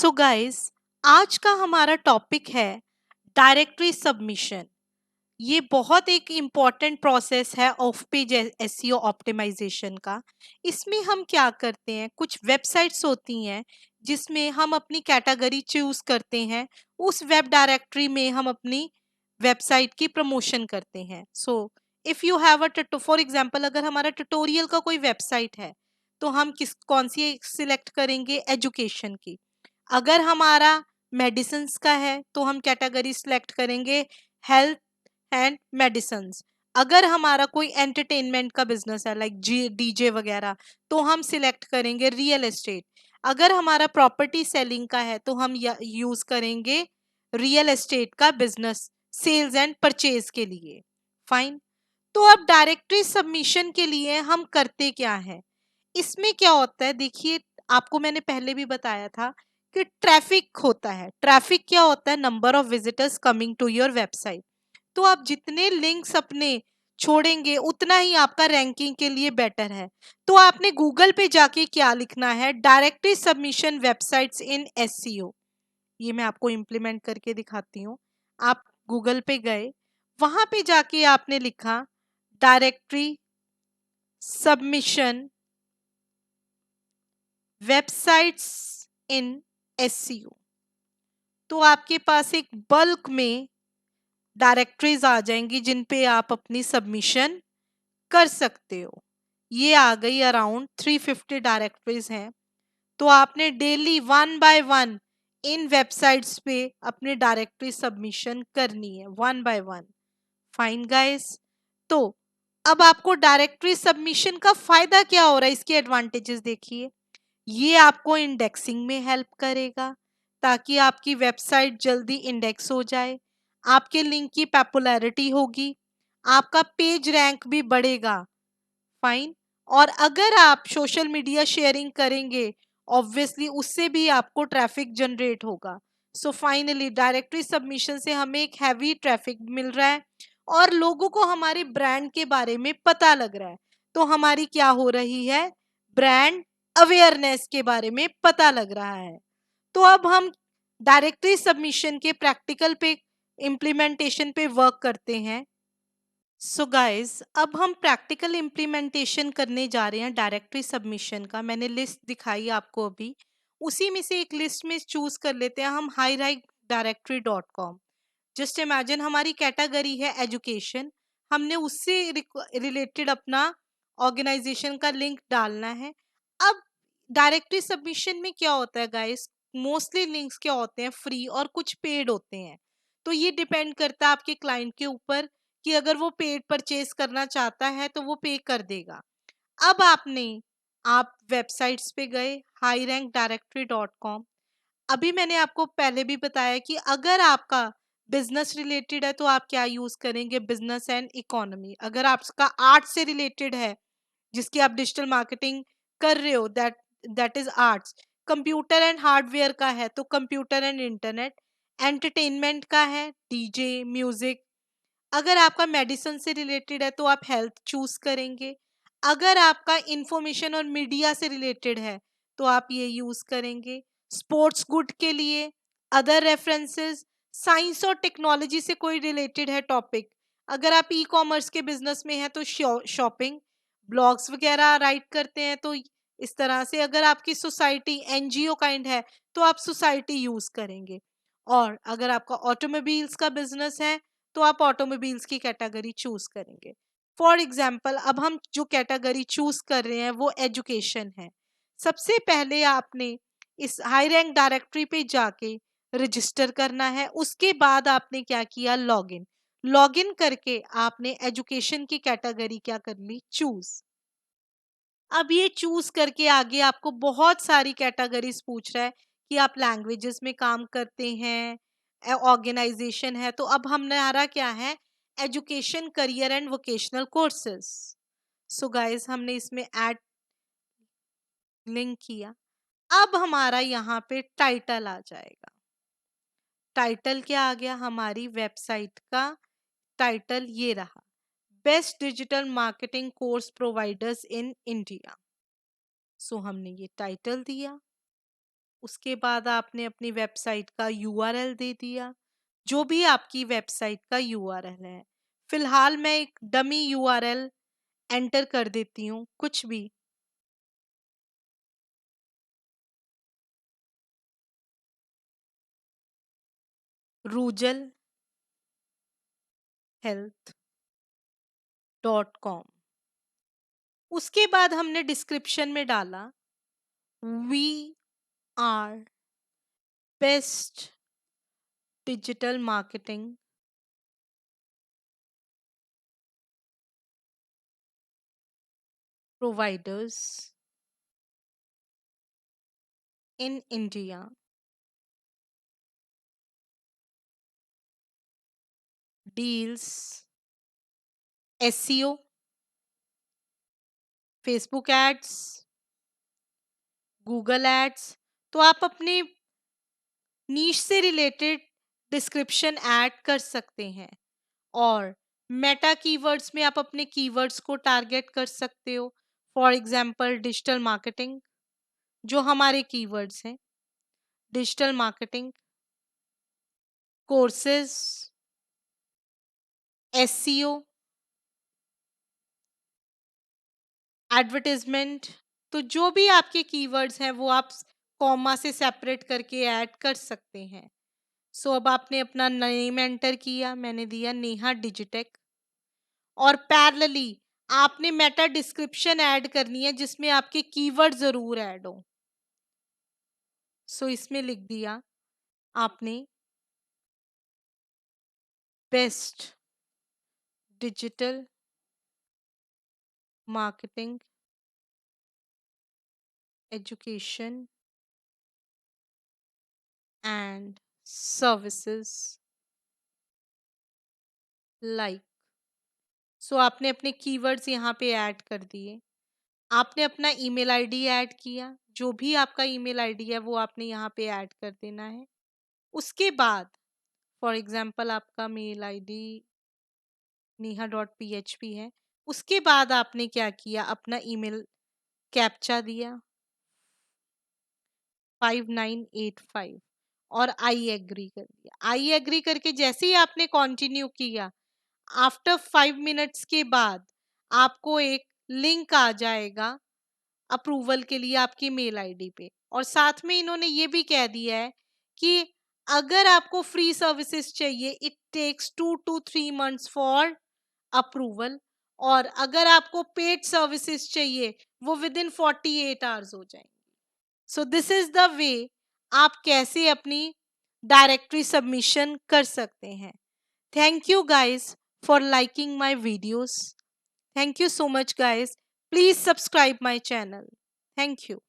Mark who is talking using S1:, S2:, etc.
S1: So guys, आज का हमारा टॉपिक है डायरेक्टरी सबमिशन। ये बहुत एक इम्पॉर्टेंट प्रोसेस है ऑफ पेज एसईओ ऑप्टिमाइजेशन का। इसमें हम क्या करते हैं, कुछ वेबसाइट्स होती हैं जिसमें हम अपनी कैटेगरी चूज करते हैं। उस वेब डायरेक्टरी में हम अपनी वेबसाइट की प्रमोशन करते हैं। So if you have a for example, अगर हमारा ट्यूटोरियल का कोई वेबसाइट है तो हम किस कौन सी सिलेक्ट करेंगे, एजुकेशन की। अगर हमारा मेडिसिन्स का है तो हम कैटेगरी सिलेक्ट करेंगे हेल्थ एंड मेडिसिन्स। अगर हमारा कोई एंटरटेनमेंट का बिजनेस है लाइक जी डीजे वगैरह, तो हम सिलेक्ट करेंगे रियल एस्टेट। अगर हमारा प्रॉपर्टी सेलिंग का है तो हम यूज करेंगे रियल एस्टेट का बिजनेस, सेल्स एंड परचेज के लिए। फाइन। तो अब डायरेक्टरी सबमिशन के लिए हम करते क्या है, इसमें क्या होता है देखिए। आपको मैंने पहले भी बताया था कि ट्रैफिक होता है। ट्रैफिक क्या होता है, number of visitors coming to your website. तो आप जितने लिंक्स अपने छोड़ेंगे उतना ही आपका रैंकिंग के लिए बेटर है। तो आपने गूगल पे जाके क्या लिखना है, डायरेक्टरी सबमिशन वेबसाइट्स इन एसईओ। ये मैं आपको इम्प्लीमेंट करके दिखाती हूँ। आप गूगल पे गए, वहां पे जाके आपने लिखा डायरेक्टरी सबमिशन वेबसाइट्स इन एसईओ। तो आपके पास एक बल्क में डायरेक्टरीज आ जाएंगी जिन पे आप अपनी सबमिशन कर सकते हो। ये आ गई, अराउंड 350 डायरेक्टरीज हैं। तो आपने daily one by one in websites पे अपनी डायरेक्टरी सबमिशन करनी है, one by one. Fine guys. तो अब आपको डायरेक्टरी सबमिशन का फायदा क्या हो रहा है, इसके एडवांटेजेस देखिए। ये आपको इंडेक्सिंग में हेल्प करेगा ताकि आपकी वेबसाइट जल्दी इंडेक्स हो जाए। आपके लिंक की पॉपुलैरिटी होगी, आपका पेज रैंक भी बढ़ेगा। फाइन। और अगर आप सोशल मीडिया शेयरिंग करेंगे, ऑब्वियसली उससे भी आपको ट्रैफिक जनरेट होगा। सो फाइनली डायरेक्टरी सबमिशन से हमें एक हैवी ट्रैफिक मिल रहा है और लोगों को हमारे ब्रांड के बारे में पता लग रहा है। तो हमारी क्या हो रही है, ब्रांड अवेयरनेस के बारे में पता लग रहा है। तो अब हम डायरेक्टरी सबमिशन के प्रैक्टिकल पे इम्प्लीमेंटेशन पे वर्क करते हैं। सो गाइस, अब हम प्रैक्टिकल इम्प्लीमेंटेशन करने जा रहे हैं डायरेक्टरी सबमिशन का। मैंने लिस्ट दिखाई आपको अभी, उसी में से एक लिस्ट में चूज कर लेते हैं हम highrankdirectory.com। जस्ट इमेजिन हमारी कैटेगरी है एजुकेशन, हमने उससे रिलेटेड अपना ऑर्गेनाइजेशन का लिंक डालना है। अब डायरेक्टरी सबमिशन में क्या होता है गाइस, मोस्टली लिंक्स क्या होते हैं, फ्री और कुछ पेड होते हैं। तो ये डिपेंड करता है आपके क्लाइंट के ऊपर कि अगर वो पेड परचेज करना चाहता है तो वो पे कर देगा। अब आप वेबसाइट्स पे गए highrankdirectory.com। अभी मैंने आपको पहले भी बताया कि अगर आपका बिजनेस रिलेटेड है तो आप क्या यूज करेंगे, बिजनेस एंड इकोनॉमी। अगर आपका आर्ट से रिलेटेड है, जिसकी आप डिजिटल मार्केटिंग कर रहे हो, that is arts. Computer and hardware का है तो कंप्यूटर एंड इंटरनेट। एंटरटेनमेंट का है डीजे म्यूजिक। अगर आपका मेडिसिन से रिलेटेड है तो आप हेल्थ चूज करेंगे। अगर आपका इंफॉर्मेशन और मीडिया से रिलेटेड है तो आप ये यूज करेंगे। स्पोर्ट्स गुड के लिए अदर रेफरेंसेस। साइंस और टेक्नोलॉजी से कोई रिलेटेड है टॉपिक, अगर आप ई कॉमर्स के बिजनेस में है तो शॉपिंग। ब्लॉग्स वगैरह राइट करते हैं तो इस तरह से। अगर आपकी सोसाइटी एनजीओ काइंड है तो आप सोसाइटी यूज करेंगे। और अगर आपका ऑटोमोबाइल्स का बिजनेस है तो आप ऑटोमोबाइल्स की कैटेगरी चूज करेंगे। फॉर एग्जाम्पल, अब हम जो कैटेगरी चूज कर रहे हैं वो एजुकेशन है। सबसे पहले आपने इस हाई रैंक डायरेक्टरी पे जाके रजिस्टर करना है। उसके बाद आपने क्या किया, लॉगिन। लॉगिन करके आपने एजुकेशन की कैटेगरी क्या कर ली, चूज। अब ये चूज करके आगे आपको बहुत सारी कैटेगरीज पूछ रहा है कि आप लैंग्वेजेस में काम करते हैं, ऑर्गेनाइजेशन है। तो अब हमारा क्या है, education career and vocational courses. So guys, हमने इसमें ऐड लिंक किया। अब हमारा यहाँ पे टाइटल आ जाएगा। टाइटल क्या आ गया, हमारी वेबसाइट का टाइटल ये रहा, best digital marketing course providers in India. So हमने ये टाइटल दिया। उसके बाद आपने अपनी वेबसाइट का यूआरएल दे दिया, जो भी आपकी वेबसाइट का यूआरएल है। फिलहाल मैं एक डमी यूआरएल एंटर कर देती हूँ, कुछ भी। rujalhealth.com। उसके बाद हमने डिस्क्रिप्शन में डाला, we are best digital marketing providers in India. Deals, SEO, Facebook ads, Google ads. तो आप अपने नीश से रिलेटेड डिस्क्रिप्शन ऐड कर सकते हैं। और मेटा कीवर्ड्स में आप अपने कीवर्ड्स को टारगेट कर सकते हो। फॉर एग्जांपल डिजिटल मार्केटिंग, जो हमारे कीवर्ड्स हैं, digital marketing, courses, SEO, advertisement. तो जो भी आपके कीवर्ड्स हैं वो आप कॉमा से सेपरेट करके ऐड कर सकते हैं। सो अब आपने अपना नेम एंटर किया, मैंने दिया नेहा डिजिटेक। और पैरेलली आपने मेटा डिस्क्रिप्शन ऐड करनी है जिसमें आपके कीवर्ड जरूर ऐड हो। सो इसमें लिख दिया आपने best digital marketing education and services like. So आपने अपने कीवर्ड्स यहाँ पे ऐड कर दिए। आपने अपना ईमेल आईडी ऐड किया, जो भी आपका ईमेल आईडी है वो आपने यहाँ पे ऐड कर देना है। उसके बाद फॉर एग्जांपल आपका मेल आईडी neha.php है। उसके बाद आपने क्या किया, अपना ईमेल कैप्चा दिया 5985 और आई एग्री कर दिया। आई एग्री करके जैसे ही आपने कंटिन्यू किया, आफ्टर 5 मिनट्स के बाद आपको एक लिंक आ जाएगा अप्रूवल के लिए आपकी मेल आईडी पे। और साथ में इन्होंने ये भी कह दिया है कि अगर आपको फ्री सर्विसेज चाहिए, it takes 2 to 3 months for approval. और अगर आपको पेड सर्विसेज चाहिए वो विद इन 48 hours हो जाएंगे। So this is the way आप कैसे अपनी डायरेक्टरी सबमिशन कर सकते हैं। Thank you guys for liking my videos. Thank you so much guys. Please subscribe my channel. Thank you.